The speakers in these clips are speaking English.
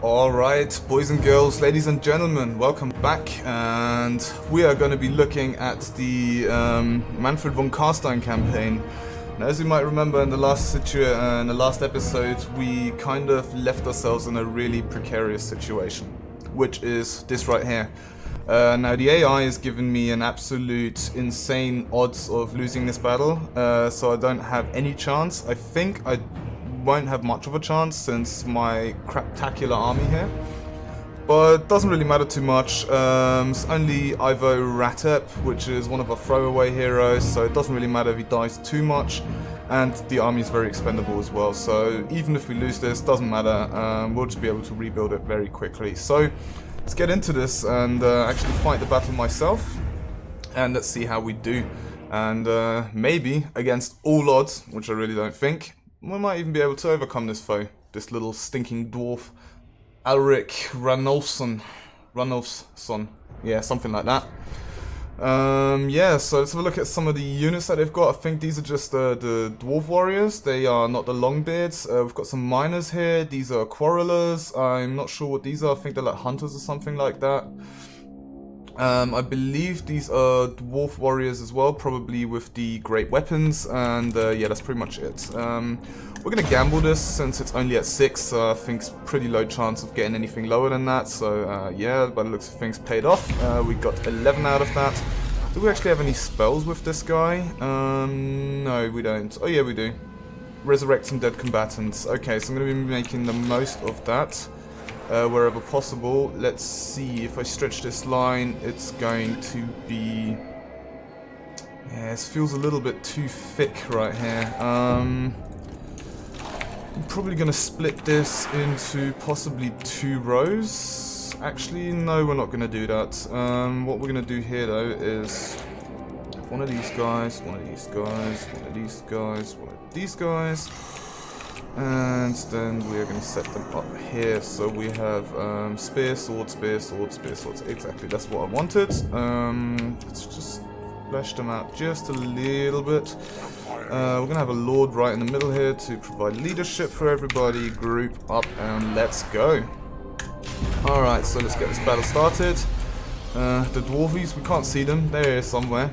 Alright, boys and girls, ladies and gentlemen, welcome back, and we are going to be looking at the Manfred von Carstein campaign. Now, as you might remember in the last episode, we kind of left ourselves in a really precarious situation, which is this right here. Now the AI is giving me an absolute insane odds of losing this battle, so I don't have any chance. I think I won't have much of a chance since my craptacular army here, but it doesn't really matter too much. It's only Ivo Ratep, which is one of our throwaway heroes, so it doesn't really matter if he dies too much, and the army is very expendable as well, so even if we lose this, doesn't matter. We'll just be able to rebuild it very quickly. So let's get into this and actually fight the battle myself, and let's see how we do. And maybe against all odds, which I really don't think, we might even be able to overcome this foe, this little stinking dwarf, Alric Ranulfsson, yeah, something like that. Yeah, so let's have a look at some of the units that they've got. I think these are just the dwarf warriors. They are not the longbeards. We've got some miners here. These are quarrelers. I'm not sure what these are. I think they're like hunters or something like that. I believe these are dwarf warriors as well, probably with the great weapons, and yeah, that's pretty much it. We're gonna gamble this since it's only at 6, so I think it's pretty low chance of getting anything lower than that, so yeah, by the looks of things, paid off. We got 11 out of that. Do we actually have any spells with this guy? No, we don't. Oh yeah, we do. Resurrect some dead combatants. Okay, so I'm gonna be making the most of that. Wherever possible. Let's see, if I stretch this line, it's going to be... yeah, this feels a little bit too thick right here. I'm probably going to split this into possibly 2 rows. Actually, no, we're not going to do that. What we're going to do here, though, is one of these guys, one of these guys, one of these guys, one of these guys. And then we are going to set them up here. So we have spear, sword, spear, sword, spear, sword. Exactly, that's what I wanted. Let's just flesh them out just a little bit. We're going to have a lord right in the middle here to provide leadership for everybody. Group up and let's go. Alright, so let's get this battle started. The dwarvies, we can't see them. They're here somewhere.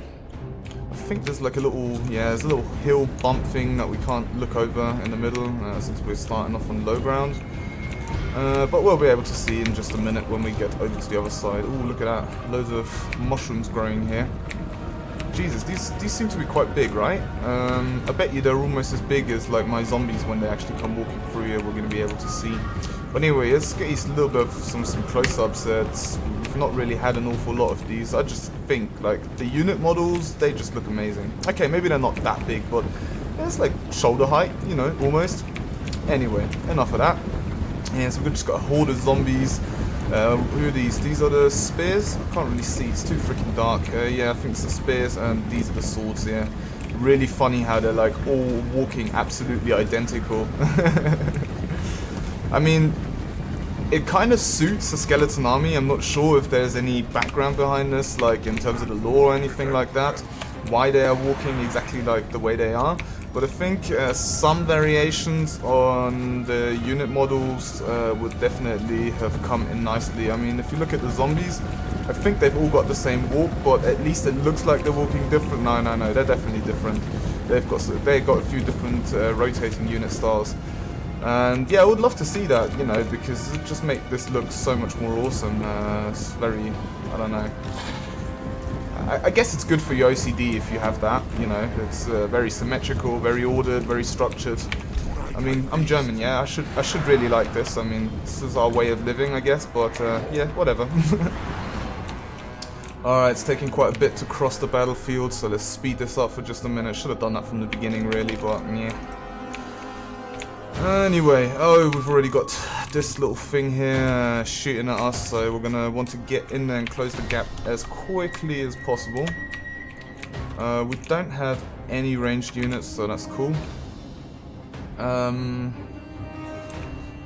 I think there's like a little, yeah, there's a little hill bump thing that we can't look over in the middle since we're starting off on low ground. But we'll be able to see in just a minute when we get over to the other side. Ooh, look at that. Loads of mushrooms growing here. Jesus, these seem to be quite big, right? I bet you they're almost as big as like my zombies when they actually come walking through here. We're going to be able to see. But anyway, let's get a little bit of some close-ups. We've not really had an awful lot of these. I just think, like, the unit models, they just look amazing. Okay, maybe they're not that big, but it's like shoulder height, you know, almost. Anyway, enough of that. Yeah, so we've just got a horde of zombies. Who are these? These are the spears? I can't really see, it's too freaking dark. Yeah, I think it's the spears, and these are the swords, yeah. Really funny how they're, like, all walking absolutely identical. I mean, it kind of suits a skeleton army. I'm not sure if there's any background behind this, like in terms of the lore or anything like that, why they are walking exactly like the way they are. But I think some variations on the unit models would definitely have come in nicely. I mean, if you look at the zombies, I think they've all got the same walk, but at least it looks like they're walking different. No, they're definitely different. They've got a few different rotating unit styles. And yeah, I would love to see that, you know, because it just makes this look so much more awesome. It's very, I don't know. I guess it's good for your OCD if you have that, you know. It's very symmetrical, very ordered, very structured. I mean, I'm German, yeah. I should really like this. I mean, this is our way of living, I guess. But yeah, whatever. Alright, it's taking quite a bit to cross the battlefield, so let's speed this up for just a minute. Should have done that from the beginning, really, but yeah. Anyway, oh, we've already got this little thing here shooting at us, so we're going to want to get in there and close the gap as quickly as possible. We don't have any ranged units, so that's cool.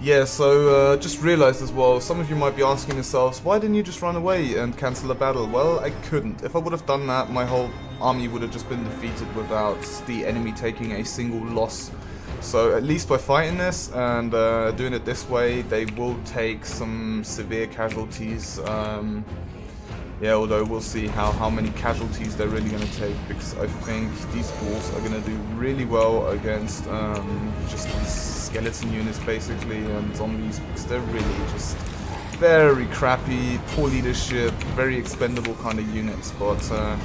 Yeah, so just realized as well, some of you might be asking yourselves, why didn't you just run away and cancel the battle? Well, I couldn't. If I would have done that, my whole army would have just been defeated without the enemy taking a single loss. So at least by fighting this and doing it this way, they will take some severe casualties. Yeah, although we'll see how many casualties they're really going to take, because I think these dwarves are going to do really well against just these skeleton units basically, and zombies, because they're really just very crappy, poor leadership, very expendable kind of units, but yeah.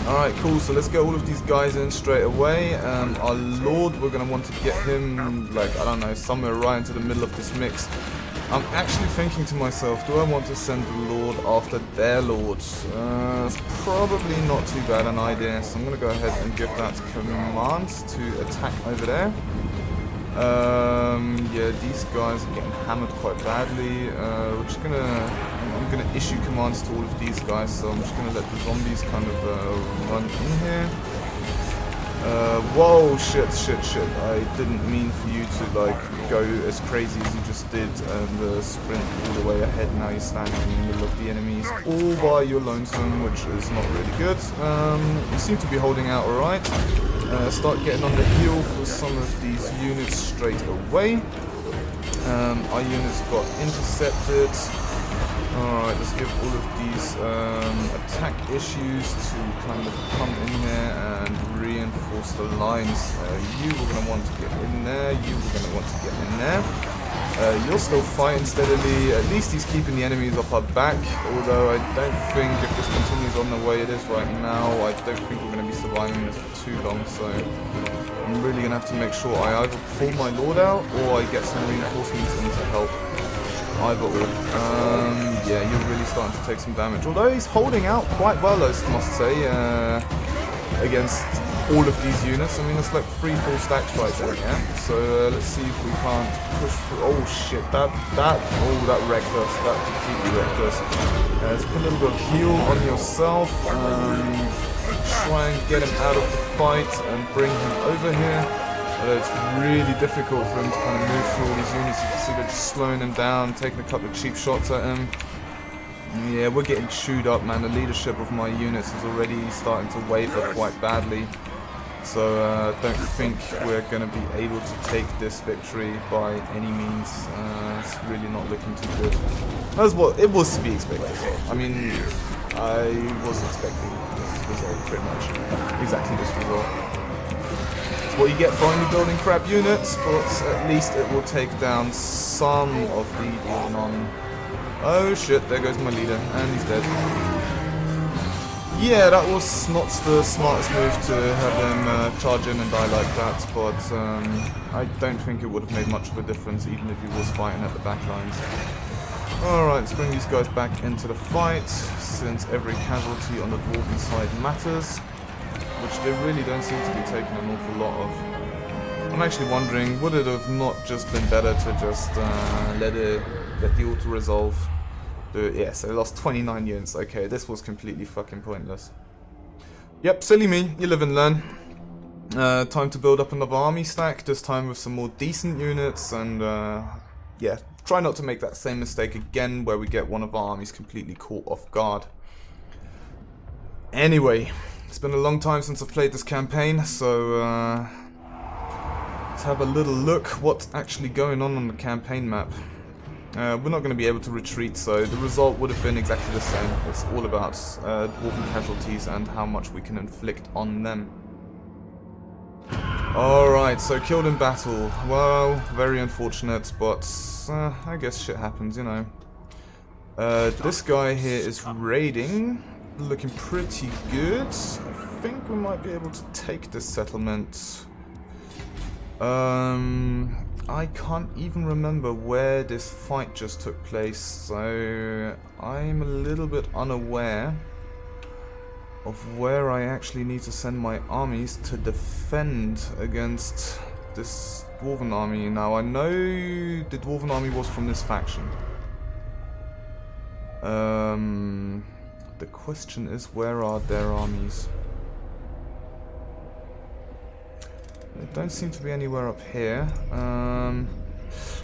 Alright, cool, so let's get all of these guys in straight away. Our lord, we're going to want to get him, like, I don't know, somewhere right into the middle of this mix. I'm actually thinking to myself, do I want to send the lord after their lord? It's probably not too bad an idea, so I'm going to go ahead and give that command to attack over there. Yeah, these guys are getting hammered quite badly. I'm gonna issue commands to all of these guys, so I'm just gonna let the zombies kind of run in here. Whoa, shit. I didn't mean for you to like go as crazy as you just did and sprint all the way ahead. Now you're standing in the middle of the enemies all by your lonesome, which is not really good. You seem to be holding out alright. Start getting on the heel for some of these units straight away. Our units got intercepted. Alright, let's give all of these attack issues to kind of come in here and reinforce the lines. You were going to want to get in there, you were going to want to get in there. You're still fighting steadily. At least he's keeping the enemies off our back, although I don't think if this continues on the way it is right now, I don't think we're going to be surviving this for too long, so I'm really going to have to make sure I either pull my lord out or I get some reinforcements in to help. Either or. Yeah, you're really starting to take some damage, although he's holding out quite well, I must say, against all of these units. I mean, it's like 3 full stacks right there, yeah? So let's see if we can't push through. Oh shit, that wrecked us. That completely wrecked us. Let's put a little bit of heal on yourself. Try and get him out of the fight and bring him over here. Although it's really difficult for him to kind of move through all these units. You can see they're just slowing him down, taking a couple of cheap shots at him. Yeah, we're getting chewed up, man. The leadership of my units is already starting to waver quite badly. So I don't think we're going to be able to take this victory by any means. It's really not looking too good. That's what it was to be expected. I mean, I was expecting this result pretty much. Exactly this result. It's what you get for only building crap units, but at least it will take down some of the non. Oh shit, there goes my leader, and he's dead. Yeah, that was not the smartest move to have him charge in and die like that, but I don't think it would have made much of a difference even if he was fighting at the back lines. Alright, let's bring these guys back into the fight, since every casualty on the dwarven side matters, which they really don't seem to be taking an awful lot of. I'm actually wondering, would it have not just been better to just let the auto-resolve do it? Yeah, so they lost 29 units. Okay, this was completely fucking pointless. Yep, silly me. You live and learn. Time to build up another army stack, this time with some more decent units, and yeah, try not to make that same mistake again where we get one of our armies completely caught off guard. Anyway, it's been a long time since I've played this campaign, so let's have a little look what's actually going on the campaign map. We're not going to be able to retreat, so the result would have been exactly the same. It's all about dwarven casualties and how much we can inflict on them. Alright, so killed in battle. Well, very unfortunate, but I guess shit happens, you know. This guy here is raiding, looking pretty good. I think we might be able to take this settlement. I can't even remember where this fight just took place, so I'm a little bit unaware of where I actually need to send my armies to defend against this dwarven army. Now, I know the dwarven army was from this faction. The question is, where are their armies? There don't seem to be anywhere up here.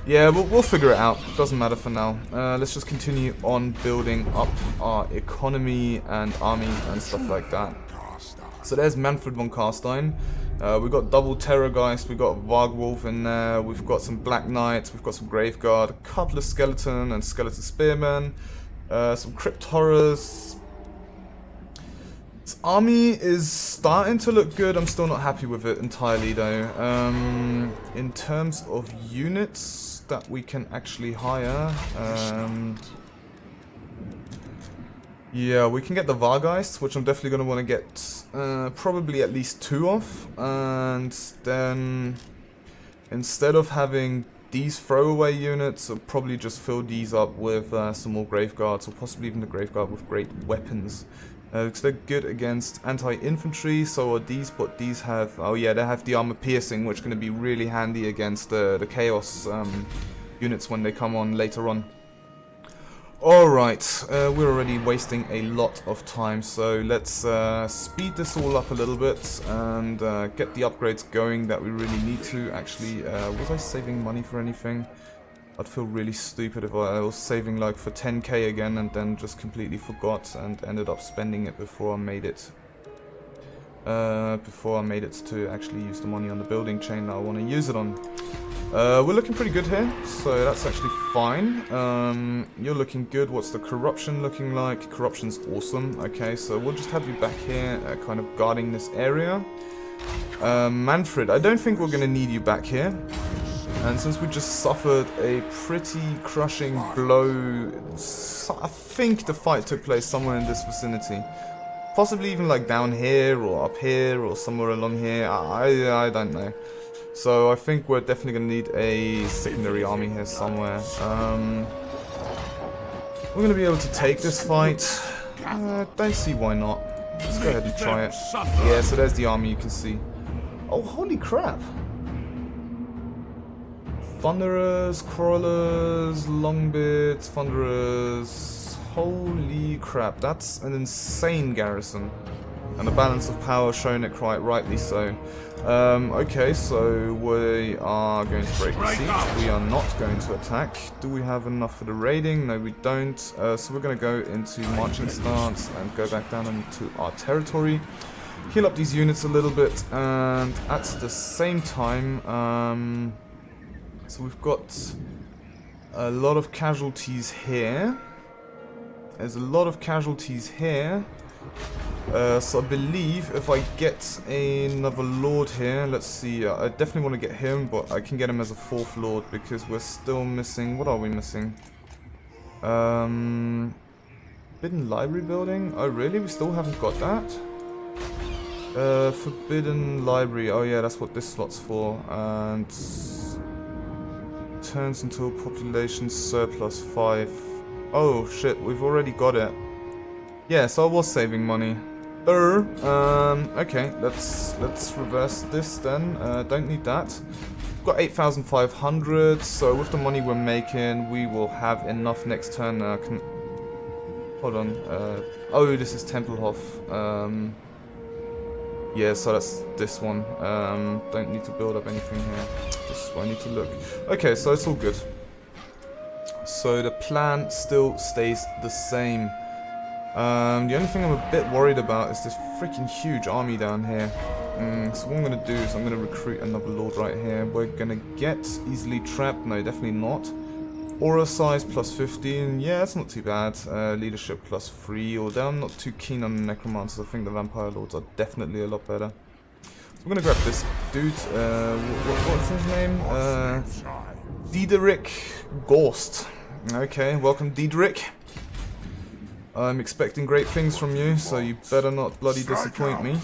Yeah, we'll figure it out. Doesn't matter for now. Let's just continue on building up our economy and army and stuff like that. So there's Manfred von Carstein. We've got double Terrorgeist, we've got Vargwolf in there, we've got some Black Knights, we've got some Graveguard, a couple of Skeleton and Skeleton Spearmen, some Crypt Horrors. This army is starting to look good. I'm still not happy with it entirely though. In terms of units that we can actually hire, yeah, we can get the Vargeist, which I'm definitely going to want to get probably at least 2 of. And then instead of having these throwaway units, I'll probably just fill these up with some more Graveguards, or possibly even the Graveguard with great weapons. Because they're good against anti-infantry, so are these, but these have, oh yeah, they have the armor piercing, which is going to be really handy against the Chaos units when they come on later on. Alright, we're already wasting a lot of time, so let's speed this all up a little bit and get the upgrades going that we really need to. Actually, was I saving money for anything? I'd feel really stupid if I was saving like for 10k again and then just completely forgot and ended up spending it before I made it. To actually use the money on the building chain that I want to use it on. We're looking pretty good here, so that's actually fine. You're looking good. What's the corruption looking like? Corruption's awesome. Okay, so we'll just have you back here, kind of guarding this area. Manfred, I don't think we're going to need you back here. And since we just suffered a pretty crushing blow, I think the fight took place somewhere in this vicinity. Possibly even like down here, or up here, or somewhere along here. I don't know. So I think we're definitely going to need a secondary army here somewhere. We're going to be able to take this fight. Don't see why not. Let's go ahead and try it. Yeah, so there's the army you can see. Oh, holy crap. Thunderers, Crawlers, Longbeards, Thunderers. Holy crap, that's an insane garrison. And the balance of power showing it quite rightly so. Okay, so we are going to break the siege. We are not going to attack. Do we have enough for the raiding? No, we don't. So we're going to go into marching stance and go back down into our territory. Heal up these units a little bit, and at the same time, so we've got a lot of casualties here. There's a lot of casualties here. So I believe if I get another lord here, let's see, I definitely want to get him, but I can get him as a 4th lord because we're still missing, what are we missing? Forbidden library building? Oh really? We still haven't got that? Forbidden library, oh yeah, that's what this slot's for, and turns into a population surplus 5. Oh shit, we've already got it. Yeah, so I was saving money. Okay, let's reverse this then. Don't need that. We've got 8,500, so with the money we're making, we will have enough next turn. Hold on. Oh, this is Tempelhof. Yeah, so that's this one. Don't need to build up anything here. Just I need to look. Okay, so it's all good. So the plan still stays the same. The only thing I'm a bit worried about is this freaking huge army down here. So what I'm going to do is I'm going to recruit another lord right here. We're going to get easily trapped. No, definitely not. Aura size plus 15. Yeah, that's not too bad. Leadership plus 3. Although I'm not too keen on the necromancers. I think the vampire lords are definitely a lot better. So I'm going to grab this dude. What's his name? Diederik Gorst. Okay, welcome Diederik. I'm expecting great things from you, so you better not bloody disappoint me.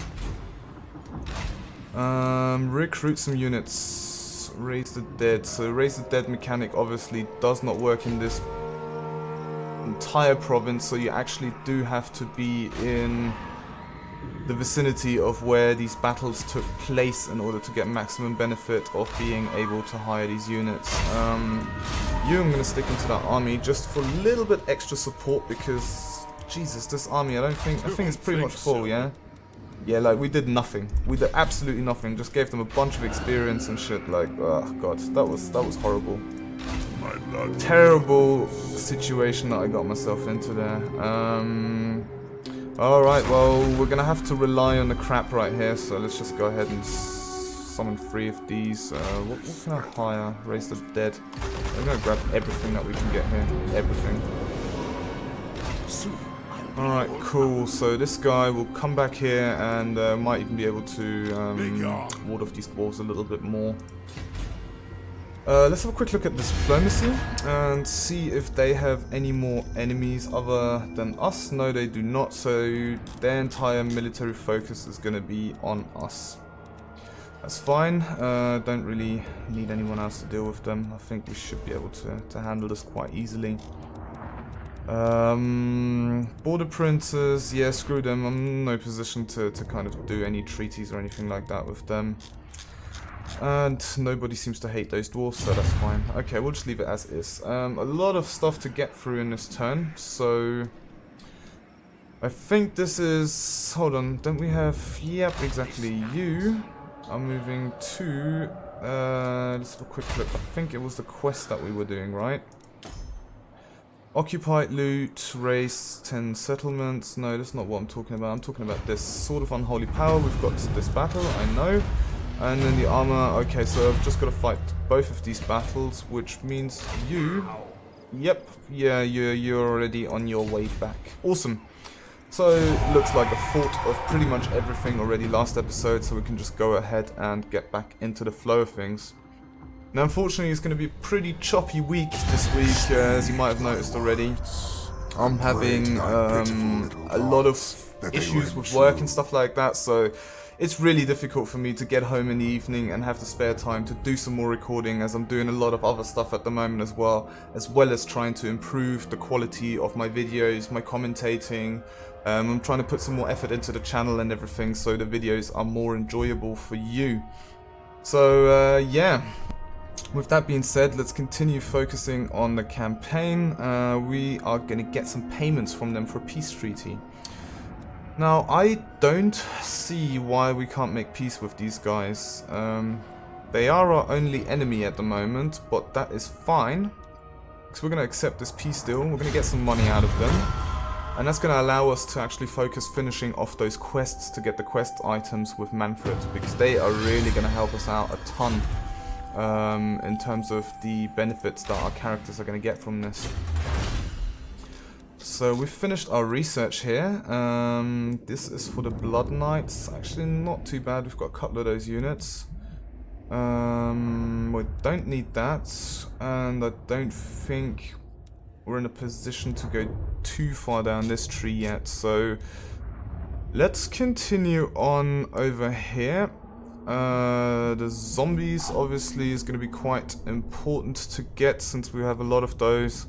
Recruit some units. Raise the dead. So raise the dead mechanic obviously does not work in this entire province, so you actually do have to be in the vicinity of where these battles took place in order to get maximum benefit of being able to hire these units. I'm going to stick into that army just for a little bit extra support because Jesus, this army, I think it's pretty much full, yeah? Yeah, like, we did nothing. We did absolutely nothing. Just gave them a bunch of experience and shit, like, oh god, that was horrible. Terrible situation that I got myself into there. Alright, well, we're gonna have to rely on the crap right here, so let's just go ahead and summon 3 of these. What can I hire? Raise the Dead. I'm gonna grab everything that we can get here. Everything. Alright, cool. So this guy will come back here and might even be able to ward off these dwarves a little bit more. Let's have a quick look at diplomacy and see if they have any more enemies other than us. No, they do not, so their entire military focus is going to be on us. That's fine. Don't really need anyone else to deal with them. I think we should be able to handle this quite easily. Border princes, yeah, screw them. I'm in no position to kind of do any treaties or anything like that with them. And nobody seems to hate those dwarves, so that's fine. Okay, we'll just leave it as is. A lot of stuff to get through in this turn, so I think this is... Hold on, don't we have... Yep, exactly. You are moving to... let's have a quick look. I think it was the quest that we were doing, right? Occupied loot, race 10 settlements. No, that's not what I'm talking about. I'm talking about this Sword of Unholy Power. We've got this battle, I know. And then the armor. Okay, so I've just got to fight both of these battles, which means you... Yep, yeah, you're already on your way back. Awesome. So, looks like I fought of pretty much everything already last episode, so we can just go ahead and get back into the flow of things. Now, unfortunately, it's going to be a pretty choppy week this week, as you might have noticed already. I'm having a lot of issues with work and stuff like that, so it's really difficult for me to get home in the evening and have the spare time to do some more recording, as I'm doing a lot of other stuff at the moment as well as trying to improve the quality of my videos, my commentating. I'm trying to put some more effort into the channel and everything, so the videos are more enjoyable for you. So, yeah. With that being said, let's continue focusing on the campaign. We are going to get some payments from them for a peace treaty. Now, I don't see why we can't make peace with these guys. They are our only enemy at the moment, but that is fine, because we're going to accept this peace deal. We're going to get some money out of them, and that's going to allow us to actually focus finishing off those quests to get the quest items with Manfred, because they are really going to help us out a ton. In terms of the benefits that our characters are going to get from this. So we've finished our research here. This is for the Blood Knights. Actually not too bad, we've got a couple of those units. We don't need that, and I don't think we're in a position to go too far down this tree yet, so let's continue on over here. The zombies obviously is going to be quite important to get, since we have a lot of those.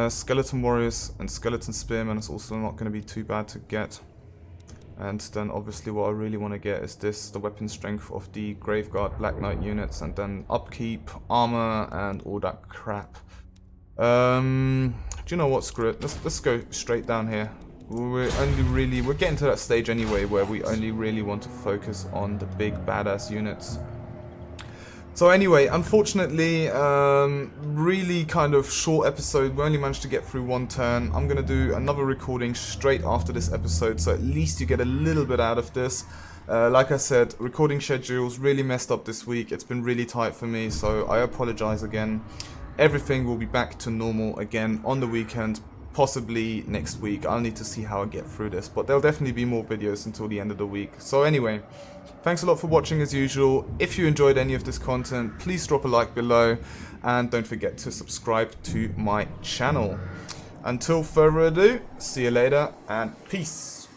Skeleton warriors and skeleton spearmen is also not going to be too bad to get. And then obviously what I really want to get is this, the weapon strength of the Graveguard Black Knight units, and then upkeep, armor, and all that crap. Do you know what, screw it, let's go straight down here. We're getting to that stage anyway where we only really want to focus on the big badass units. So anyway, unfortunately, really kind of short episode. We only managed to get through one turn. I'm going to do another recording straight after this episode, so at least you get a little bit out of this. Like I said, recording schedule's really messed up this week. It's been really tight for me, so I apologize again. Everything will be back to normal again on the weekend. Possibly next week. I'll need to see how I get through this, but there'll definitely be more videos until the end of the week. So anyway, thanks a lot for watching as usual. If you enjoyed any of this content, please drop a like below, and don't forget to subscribe to my channel. Until further ado, see you later, and peace.